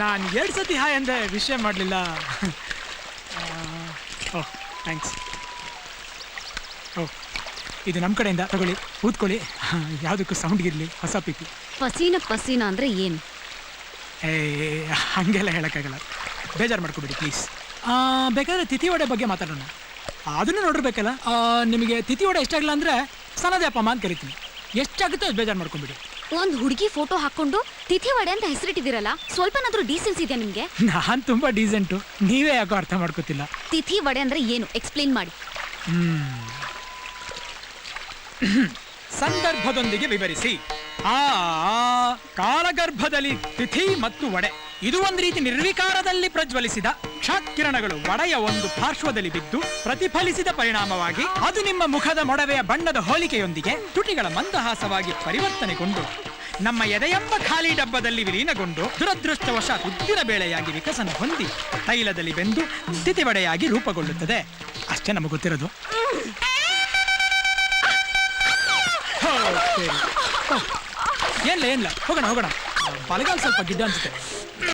ನಾನು 2 ಸತಿ ಹಾಯ್ ಅಂದೆ, ವಿಷಯ ಮಾಡಲಿಲ್ಲ. ಓಹ್ ಥ್ಯಾಂಕ್ಸ್. ಓಹ್ ಇದು ನಮ್ಮ ಕಡೆಯಿಂದ ತಗೊಳ್ಳಿ, ಊದ್ಕೊಳ್ಳಿ. ಯಾವುದಕ್ಕೂ ಸೌಂಡ್ಗಿರಲಿ. ಹೊಸ ಪಿಪಿ. ಪಸೀನ ಅಂದರೆ ಏನು? ಏ ಹಾಗೆಲ್ಲ ಹೇಳೋಕ್ಕಾಗಲ್ಲ, ಬೇಜಾರು ಮಾಡ್ಕೊಬಿಡಿ ಪ್ಲೀಸ್. ಬೇಕಾದರೆ ತಿಥಿ ವಡೆ ಬಗ್ಗೆ ಮಾತಾಡೋಣ. ಅದನ್ನು ನೋಡಿರ್ಬೇಕಲ್ಲ. ನಿಮಗೆ ತಿಥಿ ವಡೆ ಇಷ್ಟಾಗಲ್ಲ ಅಂದರೆ ಸನದೆ ಅಪ್ಪ ಅಂತ ಕರಿತೀನಿ. ಎಷ್ಟಾಗುತ್ತೋ ಅದು ಬೇಜಾರು ಮಾಡ್ಕೊಂಬಿಡಿ. ಒಂದು ಹುಡುಗಿ ಫೋಟೋ ಹಾಕೊಂಡು ತಿಥಿ ವಡೆ ಅಂತ ಹೆಸರಿಟ್ಟಿದ್ದೀರಲ್ಲ, ಸ್ವಲ್ಪನಾದ್ರೂ ಡೀಸೆನ್ಸ್ ಇದೆಯಾ ನಿಮಗೆ? ನಾನು ತುಂಬ ಡೀಸೆಂಟು, ನೀವೇ ಯಾಕೋ ಅರ್ಥ ಮಾಡ್ಕೋತಿಲ್ಲ. ತಿಥಿ ವಡೆ ಅಂದರೆ ಏನು ಎಕ್ಸ್ಪ್ಲೇನ್ ಮಾಡಿ. ಸಂದರ್ಭದೊಂದಿಗೆ ವಿವರಿಸಿ. ಕಾಲಗರ್ಭದಲ್ಲಿ ತಿಥಿ ಮತ್ತು ವಡೆ ಇದು ಒಂದು ರೀತಿ ನಿರ್ವಿಕಾರದಲ್ಲಿ ಪ್ರಜ್ವಲಿಸಿದ ಕ್ಷಕಿರಣಗಳು ವಡೆಯ ಒಂದು ಪಾರ್ಶ್ವದಲ್ಲಿ ಬಿದ್ದು ಪ್ರತಿಫಲಿಸಿದ ಪರಿಣಾಮವಾಗಿ ಅದು ನಿಮ್ಮ ಮುಖದ ಮೊಡವೆಯ ಬಣ್ಣದ ಹೋಲಿಕೆಯೊಂದಿಗೆ ತುಟಿಗಳ ಮಂದಹಾಸವಾಗಿ ಪರಿವರ್ತನೆಗೊಂಡು ನಮ್ಮ ಎದೆಯೆಂಬ ಖಾಲಿ ಡಬ್ಬದಲ್ಲಿ ವಿಲೀನಗೊಂಡು ದುರದೃಷ್ಟವಶಾತ್ ಉದ್ದಿನ ಬೇಳೆಯಾಗಿ ವಿಕಸನ ಹೊಂದಿ ತೈಲದಲ್ಲಿ ಬೆಂದು ತಿಥಿವಡೆಯಾಗಿ ರೂಪುಗೊಳ್ಳುತ್ತದೆ. ಅಷ್ಟೇ ನಮಗೆ ಗೊತ್ತಿರೋದು. ಏನಿಲ್ಲ ಹೋಗೋಣ. ಬಲಗಾಲ್ ಸ್ವಲ್ಪ ಗಿಡ್ಡ ಅನ್ಸುತ್ತೆ.